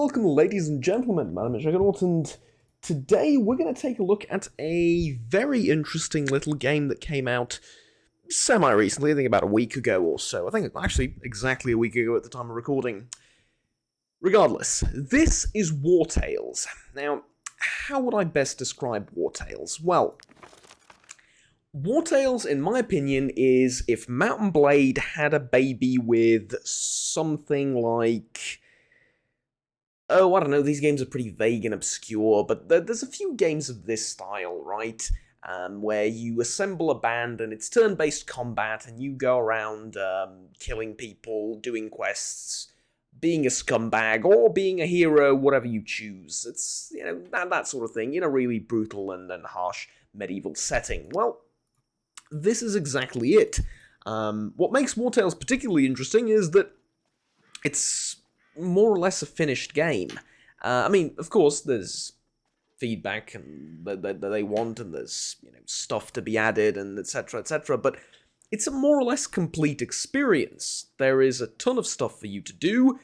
welcome, ladies and gentlemen. My name is Juggernaut, and today we're going to take a look at a very interesting little game that came out semi-recently, I think about a week ago or so. I think actually exactly a week ago at the time of recording. Regardless, this is Wartales. Now, how would I best describe Wartales? Well, Wartales, in my opinion, is if Mount and Blade had a baby with something like... Oh, I don't know, these games are pretty vague and obscure, but there's a few games of this style, right? Where you assemble a band and it's turn-based combat and you go around killing people, doing quests, being a scumbag, or being a hero, whatever you choose. It's, you know, that sort of thing, in a really brutal and harsh medieval setting. Well, this is exactly it. What makes Wartales particularly interesting is that it's more or less a finished game. I mean, of course, there's feedback and that they want, and there's, you know, stuff to be added, and etc., but it's a more or less complete experience. There is a ton of stuff for you to do,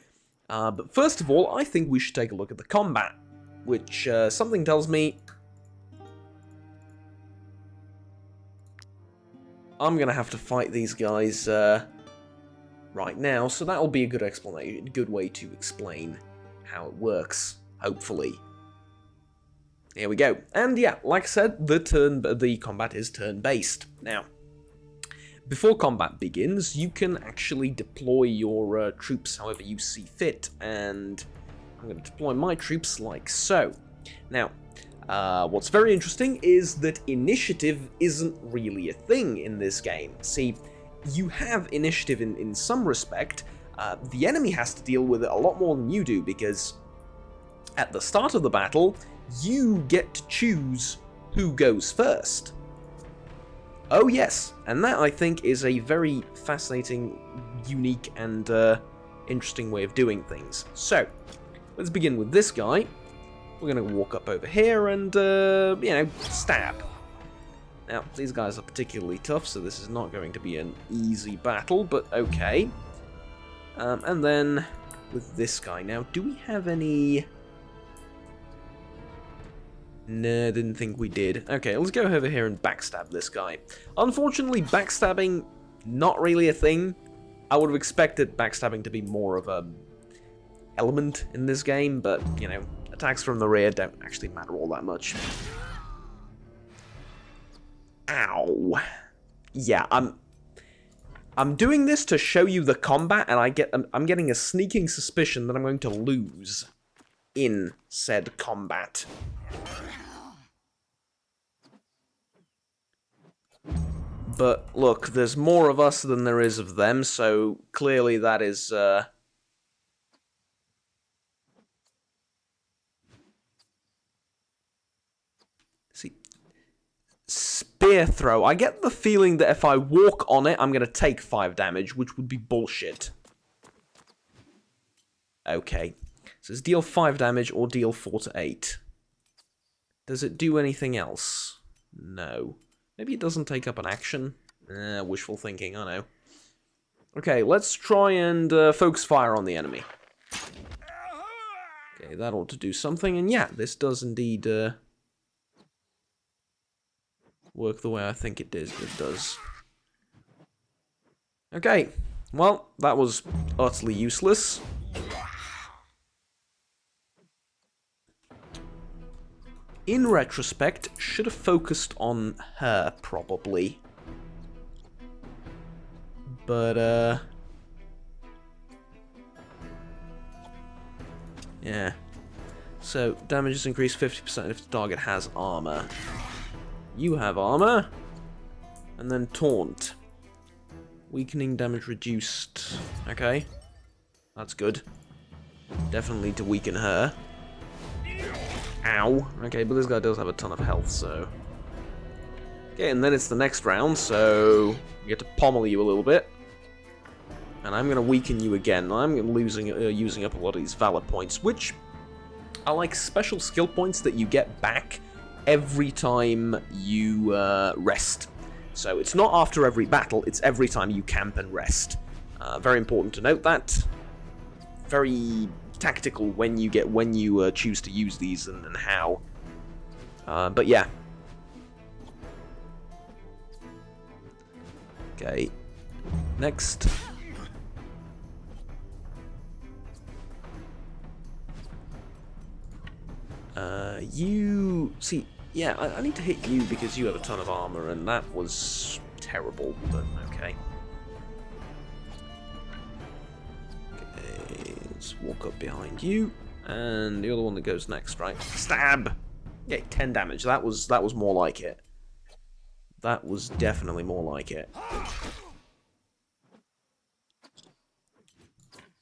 but first of all, I think we should take a look at the combat, which something tells me I'm gonna have to fight these guys right now, so that'll be a good explanation, a good way to explain how it works, hopefully. Here we go. And yeah, like I said, the combat is turn-based. Now, before combat begins, you can actually deploy your troops however you see fit, and I'm going to deploy my troops like so. Now, what's very interesting is that initiative isn't really a thing in this game. See, you have initiative in some respect. The enemy has to deal with it a lot more than you do, because at the start of the battle, you get to choose who goes first. Oh yes, and that, I think, is a very fascinating, unique, and interesting way of doing things. So, let's begin with this guy. We're going to walk up over here and, you know, stab. Now, these guys are particularly tough, so this is not going to be an easy battle, but okay. And then, with this guy. Now, do we have any... No, didn't think we did. Okay, let's go over here and backstab this guy. Unfortunately, backstabbing, not really a thing. I would have expected backstabbing to be more of a element in this game, but, you know, attacks from the rear don't actually matter all that much. Ow. Yeah, I'm doing this to show you the combat, and I'm getting a sneaking suspicion that I'm going to lose in said combat. But look, there's more of us than there is of them, so clearly that is see, spear throw. I get the feeling that if I walk on it, I'm going to take 5 damage, which would be bullshit. Okay. So it's deal 5 damage or deal 4 to 8. Does it do anything else? No. Maybe it doesn't take up an action? Wishful thinking, I know. Okay, let's try and focus fire on the enemy. Okay, that ought to do something, and yeah, this does indeed work the way I think it does. Okay, well, that was utterly useless. In retrospect, should have focused on her, probably. But, yeah. So, damage is increased 50% if the target has armor. You have armor. And then taunt. Weakening damage reduced. Okay. That's good. Definitely to weaken her. Ow. Okay, but this guy does have a ton of health, so... Okay, and then it's the next round, so... we get to pommel you a little bit. And I'm going to weaken you again. I'm using up a lot of these valor points, which are like special skill points that you get back every time you rest. So it's not after every battle, it's every time you camp and rest. Very important to note that. Very tactical when you choose to use these and how. But yeah. Okay. Next. You see, yeah, I need to hit you because you have a ton of armor, and that was terrible. But okay. Okay, let's walk up behind you, and the other one that goes next, right? Stab. Yeah, 10 damage. That was more like it. That was definitely more like it.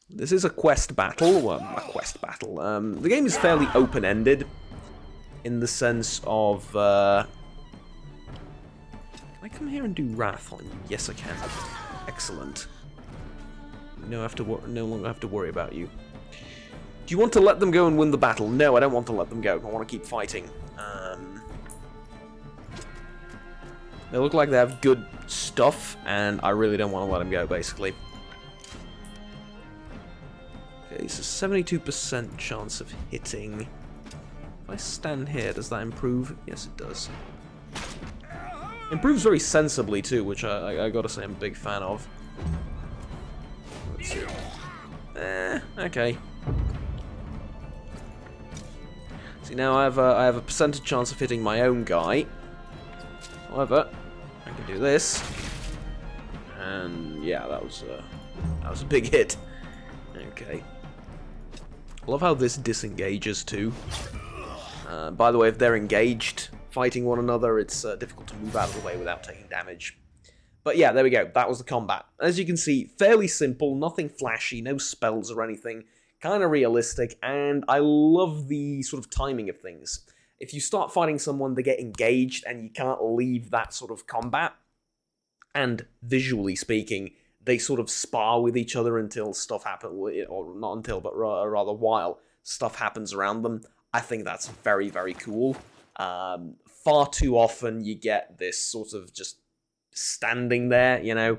This is a quest battle. Well, a quest battle. The game is fairly open-ended in the sense of... Can I come here and do Wrath on you? Yes, I can. Excellent. No longer have to worry about you. Do you want to let them go and win the battle? No, I don't want to let them go. I want to keep fighting. They look like they have good stuff, and I really don't want to let them go, basically. Okay, so 72% chance of hitting. If I stand here, does that improve? Yes, it does. Improves very sensibly, too, which I gotta say I'm a big fan of. Let's see. Okay. See, now I have a percentage chance of hitting my own guy. However, I can do this. And yeah, that was a big hit. Okay. I love how this disengages too. By the way, if they're engaged, fighting one another, it's difficult to move out of the way without taking damage. But yeah, there we go. That was the combat. As you can see, fairly simple, nothing flashy, no spells or anything. Kind of realistic, and I love the sort of timing of things. If you start fighting someone, they get engaged, and you can't leave that sort of combat. And visually speaking, they sort of spar with each other until stuff happens, or not until, but rather while stuff happens around them. I think that's very, very cool. Far too often you get this sort of just standing there, you know.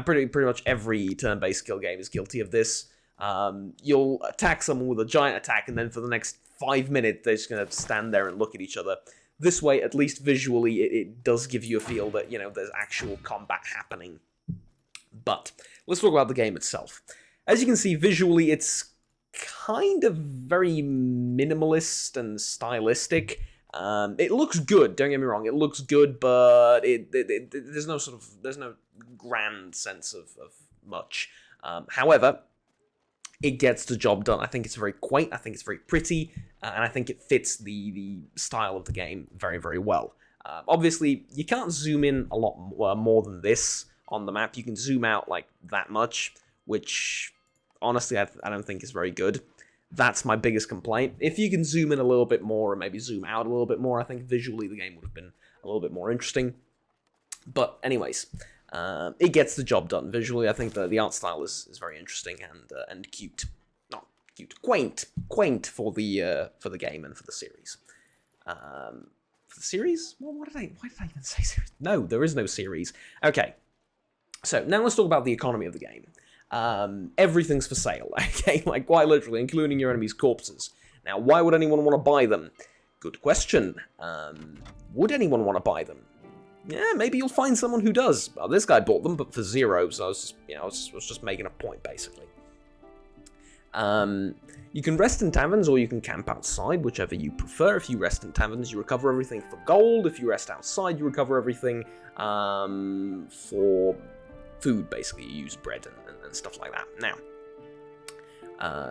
Pretty much every turn-based skill game is guilty of this. You'll attack someone with a giant attack, and then for the next 5 minutes, they're just going to stand there and look at each other. This way, at least visually, it does give you a feel that, you know, there's actual combat happening. But let's talk about the game itself. As you can see, visually, it's kind of very minimalist and stylistic. It looks good, don't get me wrong, it looks good, but there's no grand sense of much. However, it gets the job done. I think it's very quaint, I think it's very pretty, and I think it fits the style of the game very, very well. Obviously, you can't zoom in a lot more than this on the map. You can zoom out like that much, which honestly I don't think is very good. That's my biggest complaint. If you can zoom in a little bit more and maybe zoom out a little bit more, I think visually the game would have been a little bit more interesting. But anyways, it gets the job done. Visually, I think the art style is very interesting and cute. Not cute, quaint for the game and for the series. For the series? Well, why did I even say series? No, there is no series. Okay, so now let's talk about the economy of the game. Everything's for sale, okay? Like, quite literally, including your enemy's corpses. Now, why would anyone want to buy them? Good question. Would anyone want to buy them? Yeah, maybe you'll find someone who does. Well, this guy bought them, but for 0, so I was just making a point, basically. You can rest in taverns, or you can camp outside, whichever you prefer. If you rest in taverns, you recover everything for gold. If you rest outside, you recover everything for food, basically. You use bread and stuff like that. Now,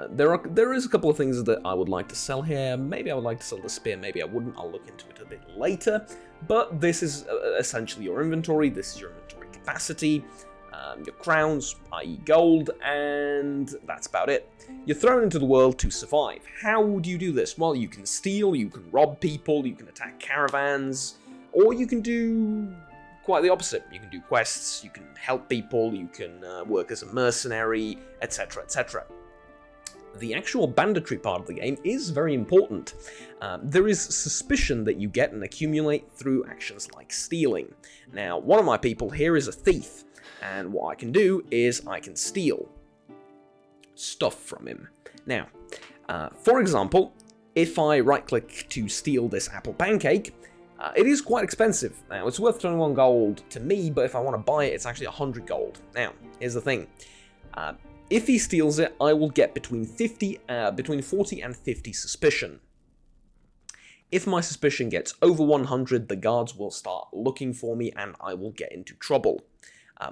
there is a couple of things that I would like to sell here. Maybe I would like to sell the spear, maybe I wouldn't. I'll look into it a bit later. But this is essentially your inventory. This is your inventory capacity, your crowns, i.e. gold, and that's about it. You're thrown into the world to survive. How do you do this? Well, you can steal, you can rob people, you can attack caravans, or you can do quite the opposite. You can do quests, you can help people, you can work as a mercenary, etc., etc. The actual banditry part of the game is very important. There is suspicion that you get and accumulate through actions like stealing. Now, one of my people here is a thief, and what I can do is I can steal stuff from him. Now, for example, if I right-click to steal this apple pancake, it is quite expensive. Now, it's worth 21 gold to me, but if I want to buy it, it's actually 100 gold. Now, here's the thing. If he steals it, I will get between 40 and 50 suspicion. If my suspicion gets over 100, the guards will start looking for me and I will get into trouble.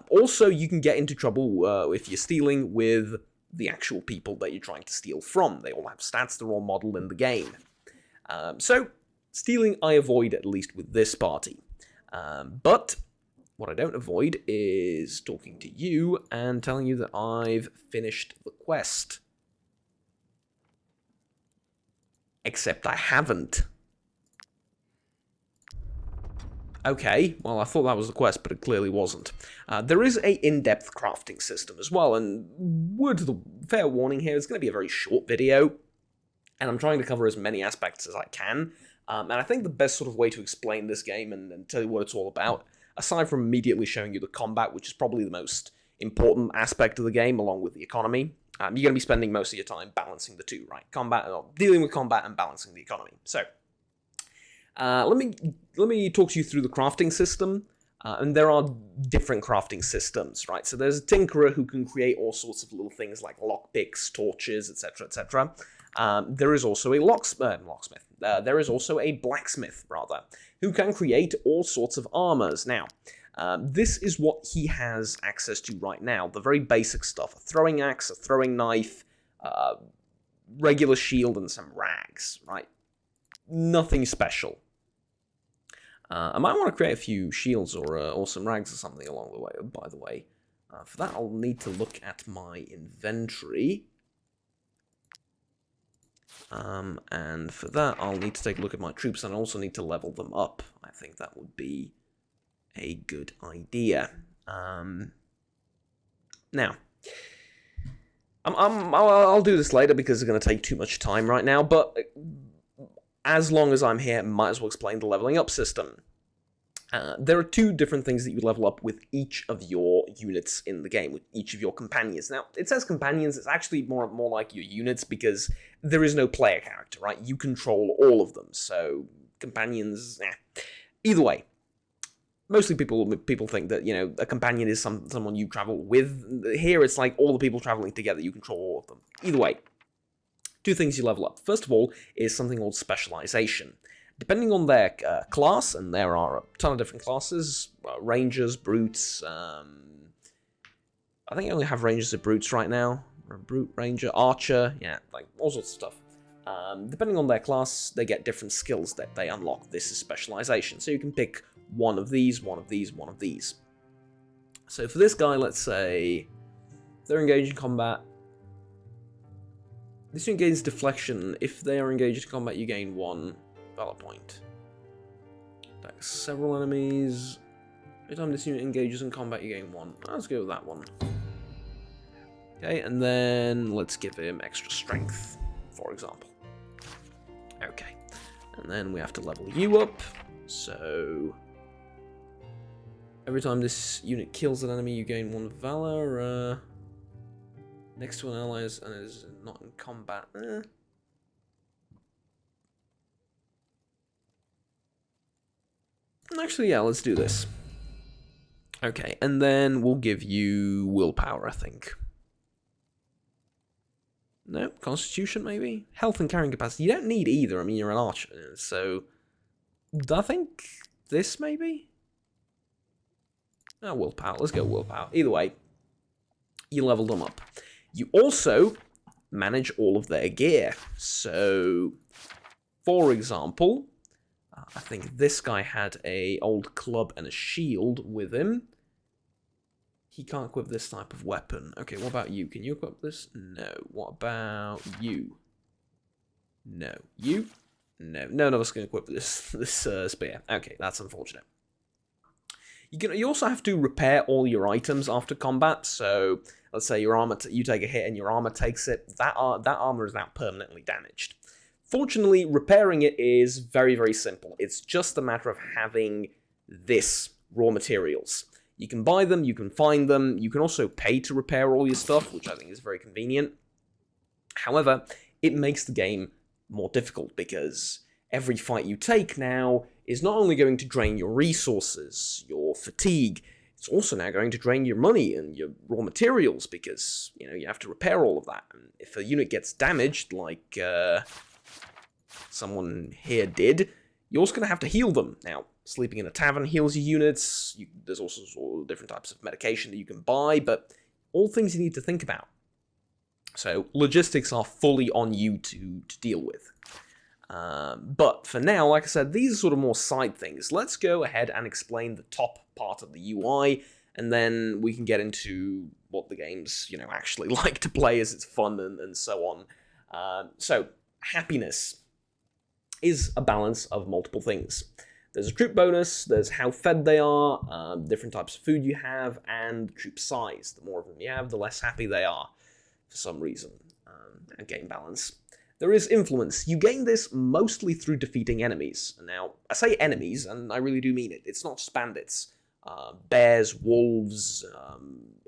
Also, you can get into trouble if you're stealing with the actual people that you're trying to steal from. They all have stats, they're all modeled in the game. So, stealing I avoid, at least with this party. But what I don't avoid is talking to you and telling you that I've finished the quest. Except I haven't. Okay, well, I thought that was the quest, but it clearly wasn't. There is a in-depth crafting system as well, and word to the fair warning here, it's going to be a very short video, and I'm trying to cover as many aspects as I can. And I think the best sort of way to explain this game and tell you what it's all about, aside from immediately showing you the combat, which is probably the most important aspect of the game, along with the economy, you're going to be spending most of your time balancing the two, right? Dealing with combat and balancing the economy. So, let me talk to you through the crafting system, and there are different crafting systems, right? So there's a tinkerer who can create all sorts of little things like lockpicks, torches, etc., etc. There is also a locksmith. There is also a blacksmith, rather, who can create all sorts of armors. Now, this is what he has access to right now, the very basic stuff: a throwing axe, a throwing knife, regular shield, and some rags, right? Nothing special. I might want to create a few shields or some rags or something along the way, by the way. For that, I'll need to look at my inventory. And for that, I'll need to take a look at my troops, and I also need to level them up. I think that would be a good idea. Now, I'll do this later because it's going to take too much time right now, but as long as I'm here, I might as well explain the leveling up system. There are two different things that you level up with each of your units in the game, with each of your companions. Now, it says companions, it's actually more like your units because there is no player character, right? You control all of them, so companions, Either way, mostly people think that, you know, a companion is someone you travel with. Here, it's like all the people traveling together, you control all of them. Either way. Two things you level up. First of all is something called Specialization. Depending on their class, and there are a ton of different classes, rangers, brutes, I think I only have rangers and brutes right now. Brute, ranger, archer, yeah, like all sorts of stuff. Depending on their class, they get different skills that they unlock. This is Specialization. So you can pick one of these, one of these, one of these. So for this guy, let's say they're engaged in combat. This gains deflection. If they are engaged in combat, you gain 1 valor point. Attack several enemies. Every time this unit engages in combat, you gain 1. Let's go with that one. Okay, and then let's give him extra strength, for example. Okay, and then we have to level you up. So every time this unit kills an enemy, you gain 1 valor. Next to an ally and is not in combat. Actually, yeah, let's do this. Okay, and then we'll give you willpower, I think. No, constitution maybe? Health and carrying capacity. You don't need either, I mean, you're an archer, so I think this maybe? Oh, willpower, let's go willpower. Either way, you leveled them up. You also manage all of their gear. So, for example, I think this guy had an old club and a shield with him. He can't equip this type of weapon. Okay, what about you? Can you equip this? No. What about you? No. You? No. None of us can equip this spear. Okay, that's unfortunate. You also have to repair all your items after combat, so let's say your armor you take a hit and your armor takes it, that armor is now permanently damaged. Fortunately, repairing it is very, very simple. It's just a matter of having this, raw materials. You can buy them, you can find them, you can also pay to repair all your stuff, which I think is very convenient. However, it makes the game more difficult because every fight you take now is not only going to drain your resources, your fatigue, it's also now going to drain your money and your raw materials because, you have to repair all of that. And if a unit gets damaged, like someone here did, you're also going to have to heal them. Now, sleeping in a tavern heals your units. There's also all different types of medication that you can buy, but all things you need to think about. So logistics are fully on you to deal with. But for now, like I said, these are sort of more side things. Let's go ahead and explain the top part of the UI, and then we can get into what the game's, actually like to play as it's fun and so on. So, happiness is a balance of multiple things. There's a troop bonus, there's how fed they are, different types of food you have, and troop size. The more of them you have, the less happy they are, for some reason. And game balance. There is influence. You gain this mostly through defeating enemies. Now, I say enemies, and I really do mean it. It's not just bandits. Bears, wolves,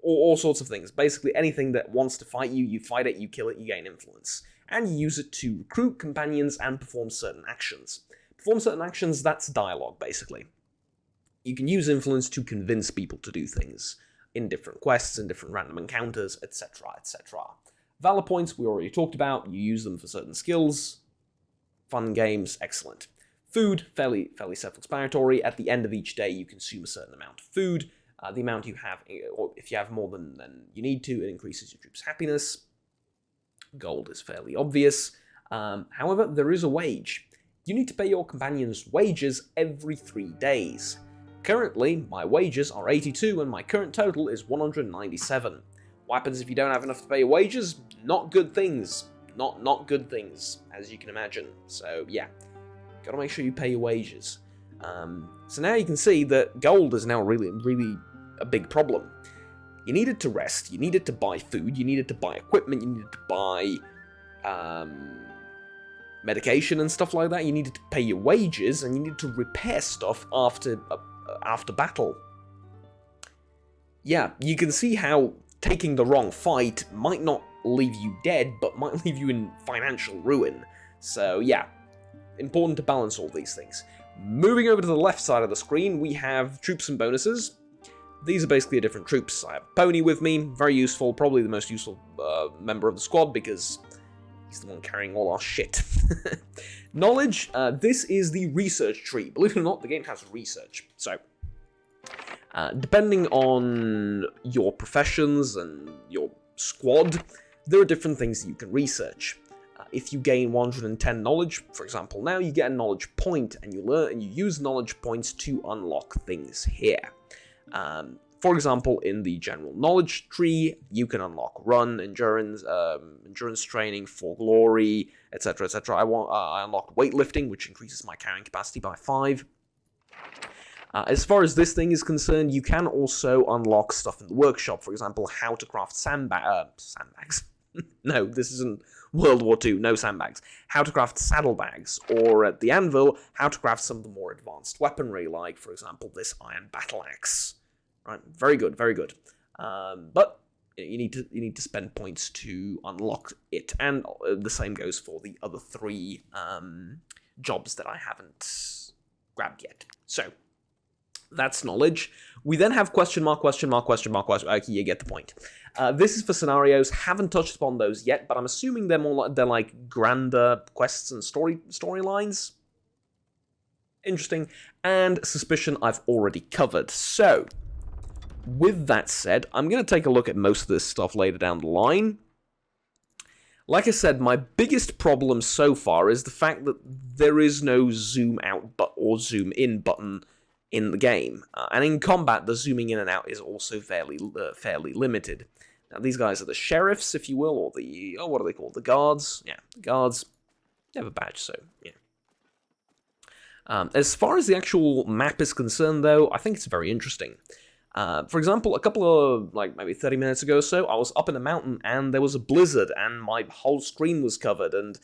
all sorts of things. Basically, anything that wants to fight you, you fight it, you kill it, you gain influence. And you use it to recruit companions and perform certain actions. Perform certain actions, that's dialogue, basically. You can use influence to convince people to do things in different quests, in different random encounters, etc., etc. Valor points, we already talked about. You use them for certain skills. Fun games, excellent. Food, fairly self-explanatory. At the end of each day, you consume a certain amount of food. The amount you have, or if you have more than you need to, it increases your troops' happiness. Gold is fairly obvious. However, there is a wage. You need to pay your companions wages every 3 days. Currently, my wages are 82 and my current total is 197. What happens if you don't have enough to pay your wages? Not good things. Not good things, as you can imagine. So, yeah. Gotta make sure you pay your wages. So now you can see that gold is now really a big problem. You needed to rest, you needed to buy food, you needed to buy equipment, you needed to buy medication and stuff like that, you needed to pay your wages, and you needed to repair stuff after battle. Yeah, you can see how taking the wrong fight might not leave you dead, but might leave you in financial ruin. So yeah, important to balance all these things. Moving over to the left side of the screen, we have troops and bonuses. These are basically different troops. I have a pony with me, very useful, probably the most useful member of the squad because he's the one carrying all our shit. Knowledge, this is the research tree. Believe it or not, the game has research. So, depending on your professions and your squad, there are different things that you can research. If you gain 110 knowledge, for example, now you get a knowledge point, and you use knowledge points to unlock things here. For example, in the general knowledge tree, you can unlock run, endurance, endurance training, for glory, etc., etc. I unlocked weightlifting, which increases my carrying capacity by 5. As far as this thing is concerned, you can also unlock stuff in the workshop. For example, how to craft sandbags. No, this isn't World War II, no sandbags. How to craft saddlebags, or at the anvil, how to craft some of the more advanced weaponry, like, for example, this iron battle axe. Right, very good, very good. But you need to spend points to unlock it, and the same goes for the other 3 jobs that I haven't grabbed yet. So that's knowledge. We then have question mark. Okay, you get the point. This is for scenarios. Haven't touched upon those yet, but I'm assuming they're like grander quests and storylines. Interesting. And suspicion I've already covered. So, with that said, I'm going to take a look at most of this stuff later down the line. Like I said, my biggest problem so far is the fact that there is no zoom out or zoom in button in the game. And in combat, the zooming in and out is also fairly limited. Now, these guys are the sheriffs, if you will, or the... what are they called? The guards? Yeah, the guards. They have a badge, so, yeah. As far as the actual map is concerned, though, I think it's very interesting. For example, a couple of, maybe 30 minutes ago or so, I was up in a mountain and there was a blizzard and my whole screen was covered, and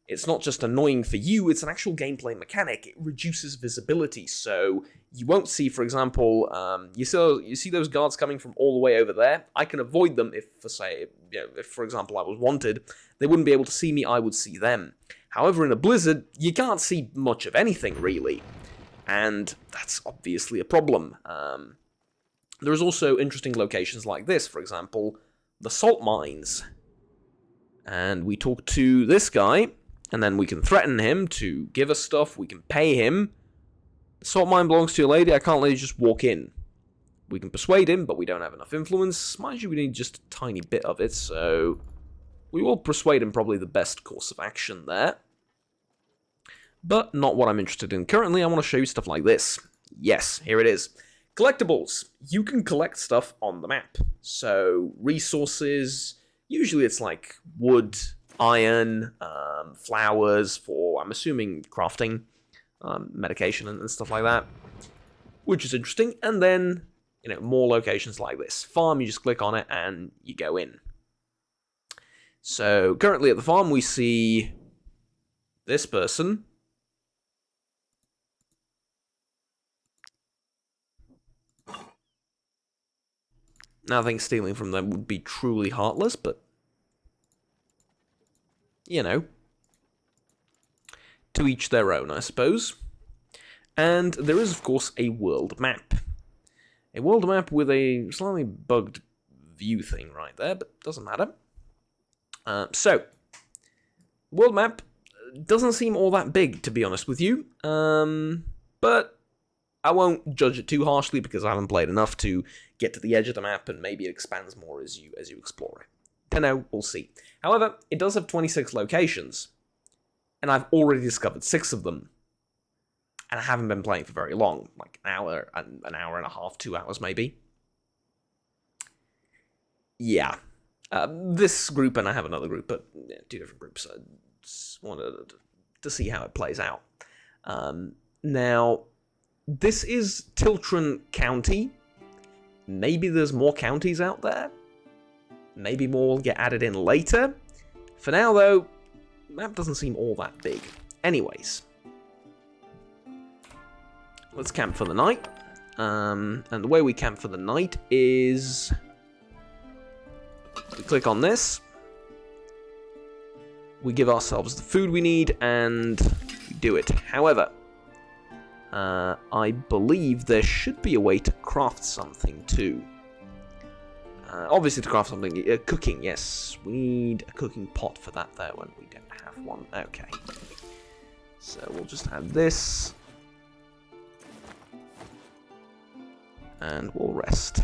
it's not just annoying for you, it's an actual gameplay mechanic. It reduces visibility, so you won't see, for example, you see those guards coming from all the way over there. I can avoid them if, for example, I was wanted. They wouldn't be able to see me, I would see them. However, in a blizzard, you can't see much of anything, really. And that's obviously a problem. There's also interesting locations like this, for example, the salt mines. And we talk to this guy, and then we can threaten him to give us stuff, we can pay him. The salt mine belongs to a lady, I can't let you just walk in. We can persuade him, but we don't have enough influence. Mind you, we need just a tiny bit of it, so we will persuade him, probably the best course of action there. But not what I'm interested in. Currently, I want to show you stuff like this. Yes, here it is. Collectibles. You can collect stuff on the map. So, resources, usually it's like wood, iron, flowers for, I'm assuming, crafting, medication and stuff like that. Which is interesting. And then, you know, more locations like this. Farm, you just click on it and you go in. So, currently at the farm we see this person. Now, I think stealing from them would be truly heartless, but, you know, to each their own, I suppose. And there is, of course, a world map. A world map with a slightly bugged view thing right there, but doesn't matter. So, world map doesn't seem all that big, to be honest with you, but I won't judge it too harshly because I haven't played enough to get to the edge of the map, and maybe it expands more as you explore it. Don't know, we'll see. However, it does have 26 locations, and I've already discovered 6 of them, and I haven't been playing for very long, like an hour and a half, 2 hours maybe. Yeah. This group, and I have another group, but yeah, 2 different groups. I just wanted to see how it plays out. Now, this is Tiltron County. Maybe there's more counties out there. Maybe more will get added in later. For now, though, the map doesn't seem all that big. Anyways, let's camp for the night. And the way we camp for the night is we click on this. We give ourselves the food we need, and we do it. However, I believe there should be a way to craft something too. Obviously to craft something, cooking, yes. We need a cooking pot for that though, and we don't have one. Okay. So we'll just have this. And we'll rest.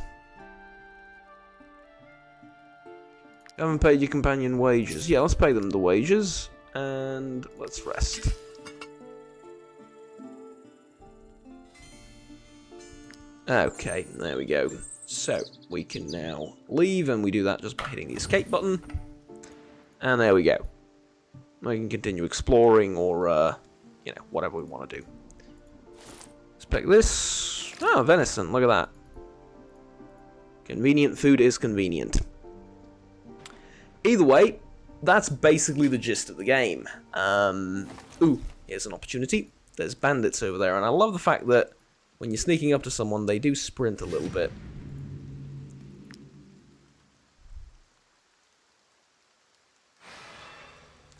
You haven't paid your companion wages. Yeah, let's pay them the wages, and let's rest. Okay, there we go. So, we can now leave, and we do that just by hitting the escape button. And there we go. We can continue exploring, or, you know, whatever we want to do. Let's pick this. Oh, venison, look at that. Convenient food is convenient. Either way, that's basically the gist of the game. Ooh, here's an opportunity. There's bandits over there, and I love the fact that when you're sneaking up to someone, they do sprint a little bit.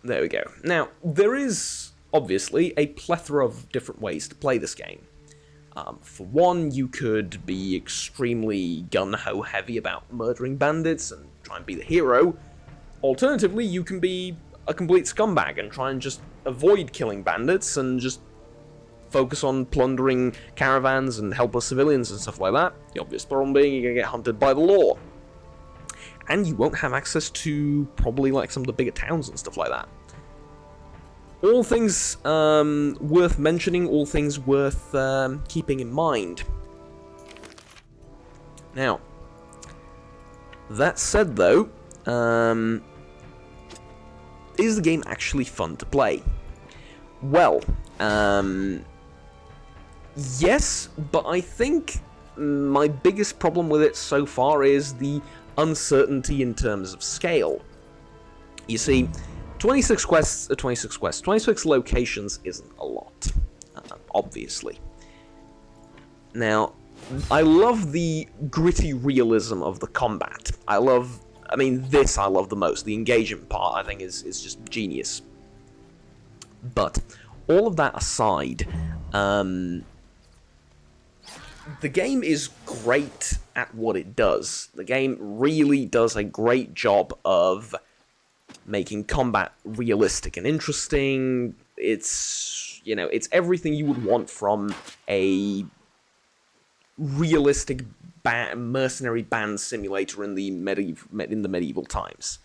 There we go. Now, there is, obviously, a plethora of different ways to play this game. For one, you could be extremely gun-ho heavy about murdering bandits and try and be the hero. Alternatively, you can be a complete scumbag and try and just avoid killing bandits and just focus on plundering caravans and helpless civilians and stuff like that. The obvious problem being you're going to get hunted by the law. And you won't have access to probably like some of the bigger towns and stuff like that. All things worth mentioning, all things worth keeping in mind. Now, that said though, is the game actually fun to play? Well, yes, but I think my biggest problem with it so far is the uncertainty in terms of scale. You see, 26 locations isn't a lot, obviously. Now, I love the gritty realism of the combat. I love I mean, this I love the most. The engagement part, I think, is just genius. But all of that aside, the game is great at what it does. The game really does a great job of making combat realistic and interesting. It's, you know, it's everything you would want from a realistic mercenary band simulator in the medieval times.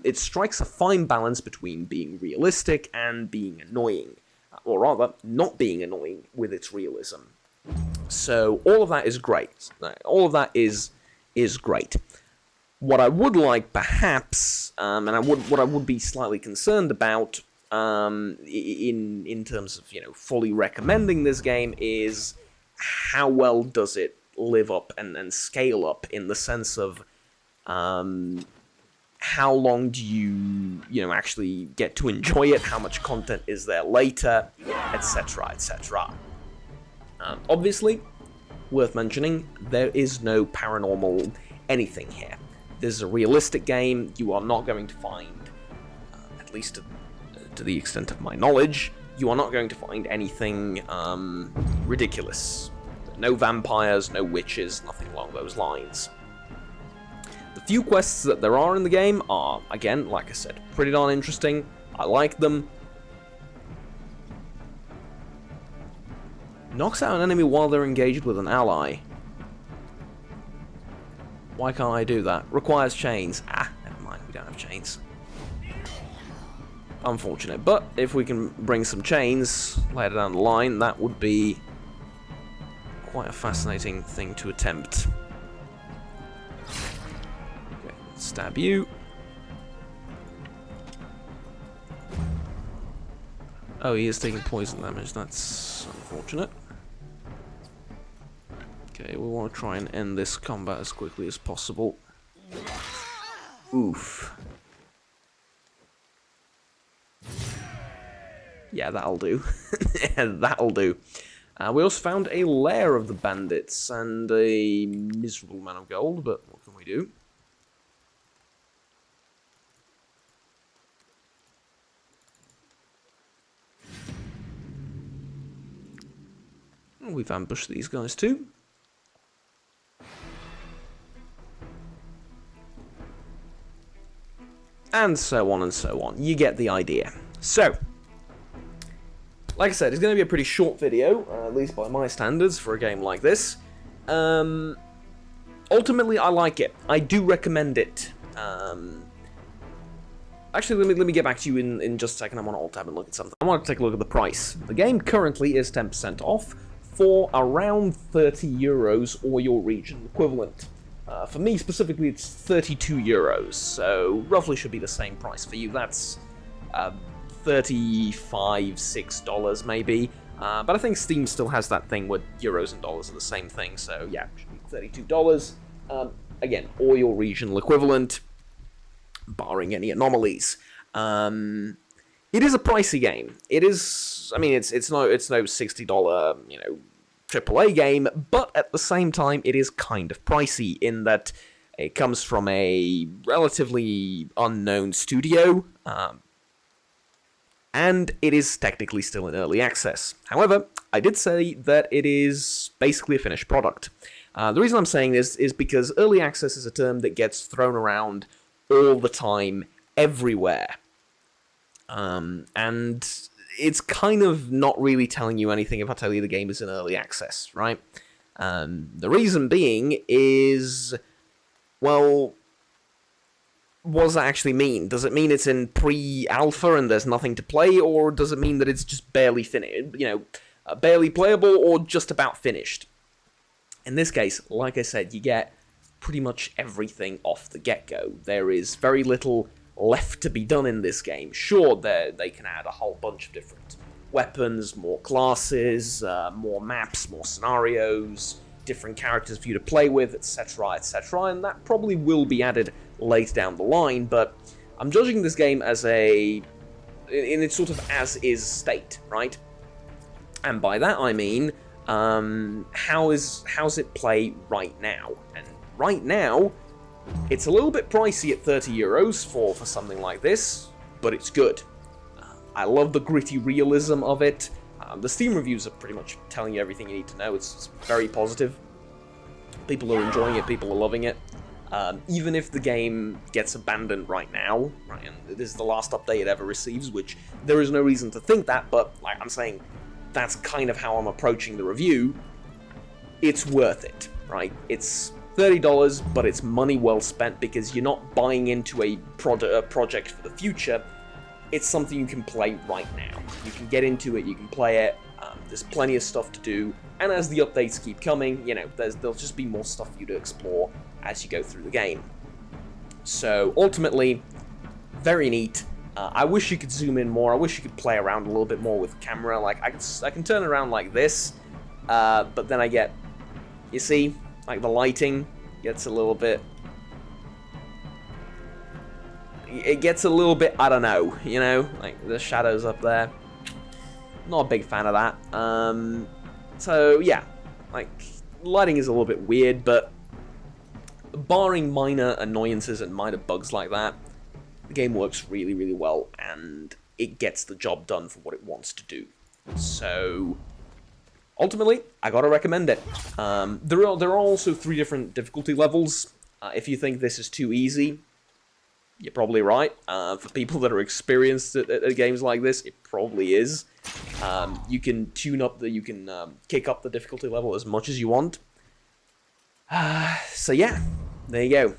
It strikes a fine balance between being realistic and being annoying, or rather, not being annoying with its realism. So all of that is great. All of that is great. What I would like, perhaps, and what I would be slightly concerned about, in terms of, you know, fully recommending this game, is how well does it live up and scale up, in the sense of how long do you know, actually get to enjoy it, how much content is there later, etc, etc. Obviously, worth mentioning, there is no paranormal anything here. This is a realistic game. You are not going to find, at least to the extent of my knowledge, you are not going to find anything ridiculous. No vampires, no witches, nothing along those lines. The few quests that there are in the game are, again, like I said, pretty darn interesting. I like them. Knocks out an enemy while they're engaged with an ally. Why can't I do that? Requires chains. Ah, never mind, we don't have chains. Unfortunate, but if we can bring some chains later down the line, that would be quite a fascinating thing to attempt. Okay, let's stab you. Oh, he is taking poison damage, that's unfortunate. Okay, we want to try and end this combat as quickly as possible. Oof. Yeah, that'll do. That'll do. We also found a lair of the bandits and a miserable amount of gold, but what can we do? We've ambushed these guys too. And so on and so on. You get the idea. So, like I said, it's going to be a pretty short video, at least by my standards, for a game like this. Ultimately, I like it. I do recommend it. Actually, let me get back to you in just a second. I want to alt-tab and look at something. I want to take a look at the price. The game currently is 10% off for around 30 euros, or your region equivalent. For me specifically, it's 32 euros, so roughly should be the same price for you. That's $35, $6 maybe. But I think Steam still has that thing where euros and dollars are the same thing, so yeah, should be $32. Again, or your regional equivalent, barring any anomalies. It is a pricey game. It is, I mean, it's no $60, you know, AAA game, but at the same time, it is kind of pricey in that it comes from a relatively unknown studio, and it is technically still in early access. However, I did say that it is basically a finished product. The reason I'm saying this is because early access is a term that gets thrown around all the time, everywhere. And it's kind of not really telling you anything if I tell you the game is in early access, right? The reason being is, well, what does that actually mean? Does it mean it's in pre-alpha and there's nothing to play, or does it mean that it's just barely finished, you know, barely playable or just about finished? In this case, like I said, you get pretty much everything off the get-go. There is very little left to be done in this game. Sure, they can add a whole bunch of different weapons, more classes, more maps, more scenarios, different characters for you to play with, etc, etc, and that probably will be added later down the line, but I'm judging this game as in its sort of as-is state, right? And by that I mean, how's it play right now? And right now, It's a little bit pricey at €30 for something like this, but it's good. I love the gritty realism of it. The Steam reviews are pretty much telling you everything you need to know. It's very positive. People are enjoying it, people are loving it. Even if the game gets abandoned right now, right, and this is the last update it ever receives, which there is no reason to think that, but like I'm saying, that's kind of how I'm approaching the review. It's worth it, right? It's $30, but it's money well spent because you're not buying into a project for the future. It's something you can play right now. You can get into it, you can play it, there's plenty of stuff to do, and as the updates keep coming, you know, there'll just be more stuff for you to explore as you go through the game. So, ultimately, very neat. I wish you could zoom in more, I wish you could play around a little bit more with the camera, like, I can turn around like this, but then I get, you see, like the lighting gets a little bit, it gets a little bit, I don't know, you know, like the shadows up there. Not a big fan of that. So yeah, like lighting is a little bit weird, but barring minor annoyances and minor bugs like that, the game works really, really well, and it gets the job done for what it wants to do. So ultimately, I gotta recommend it. There are also 3 different difficulty levels. If you think this is too easy, you're probably right. For people that are experienced at games like this, it probably is. You can tune up you can kick up the difficulty level as much as you want. So yeah, there you go.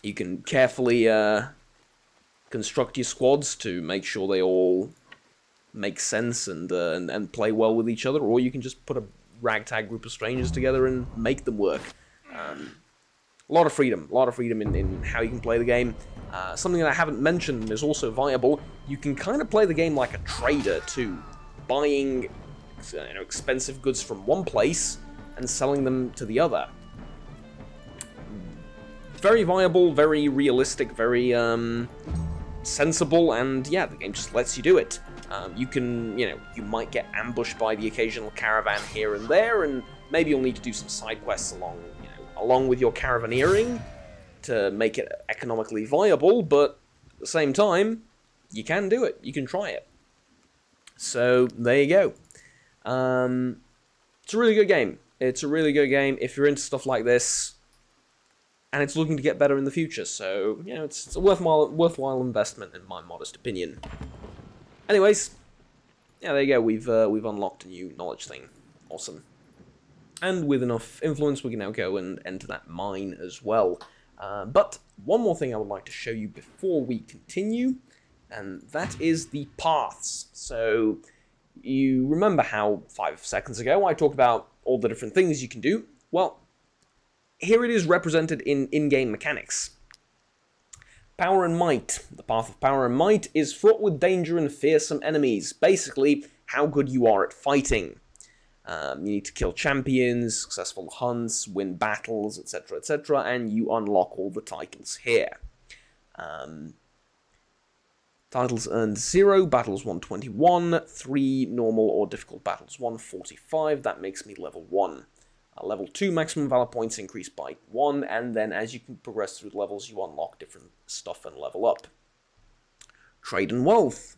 You can carefully construct your squads to make sure they all make sense and play well with each other, or you can just put a ragtag group of strangers together and make them work. A lot of freedom in how you can play the game. Something that I haven't mentioned is also viable. You can kind of play the game like a trader too, buying expensive goods from one place and selling them to the other. Very viable, very realistic, very sensible, and yeah, the game just lets you do it. You might get ambushed by the occasional caravan here and there, and maybe you'll need to do some side quests along with your caravanneering to make it economically viable, but at the same time, you can do it. You can try it. So, there you go. It's a really good game. It's a really good game if you're into stuff like this, and it's looking to get better in the future, so, you know, it's a worthwhile investment in my modest opinion. Anyways, yeah, there you go. We've unlocked a new knowledge thing. Awesome. And with enough influence, we can now go and enter that mine as well. But one more thing I would like to show you before we continue, and that is the paths. So, you remember how 5 seconds ago I talked about all the different things you can do? Well, here it is represented in in-game mechanics. Power and Might. The path of Power and Might is fraught with danger and fearsome enemies. Basically, how good you are at fighting. You need to kill champions, successful hunts, win battles, etc., etc., and you unlock all the titles here. Titles earned 0, battles 121, 3 normal or difficult battles 145, that makes me level 1. Level 2 maximum valor points increase by 1, and then as you can progress through the levels, you unlock different stuff and level up. Trade and Wealth.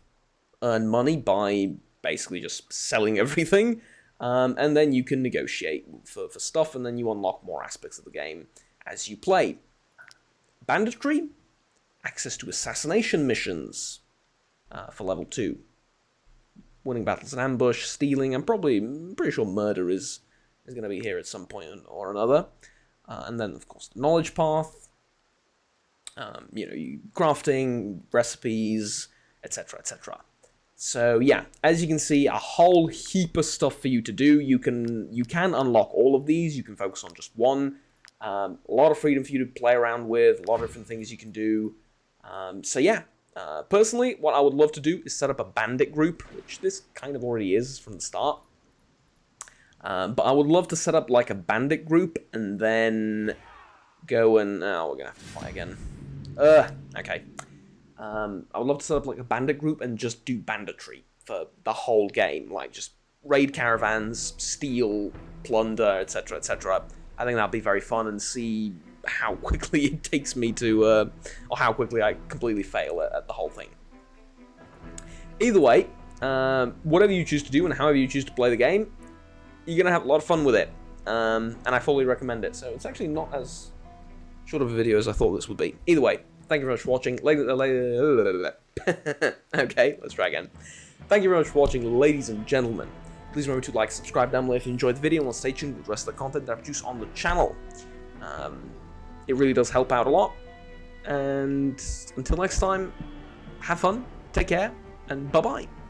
Earn money by basically just selling everything. And then you can negotiate for stuff, and then you unlock more aspects of the game as you play. Banditry, access to assassination missions for level 2. Winning battles in ambush, stealing, and I'm pretty sure murder is going to be here at some point or another. And then, of course, the knowledge path, crafting, recipes, etc., etc. So yeah, as you can see, a whole heap of stuff for you to do. You can unlock all of these. You can focus on just one. A lot of freedom for you to play around with. A lot of different things you can do. So yeah, personally, what I would love to do is set up a bandit group, which this kind of already is from the start. But I would love to set up like a bandit group and then go and we're gonna have to fight again. Okay. I would love to set up like a bandit group and just do banditry for the whole game, like just raid caravans, steal, plunder, etc., etc. I think that'd be very fun, and see how quickly it takes me to, or how quickly I completely fail at the whole thing. Either way, whatever you choose to do and however you choose to play the game, you're going to have a lot of fun with it. And I fully recommend it. So it's actually not as short of a video as I thought this would be. Either way, thank you very much for watching. Okay, let's try again. Thank you very much for watching, ladies and gentlemen. Please remember to like, subscribe down below if you enjoyed the video, and we'll stay tuned with the rest of the content that I produce on the channel. It really does help out a lot. And until next time, have fun, take care, and bye-bye.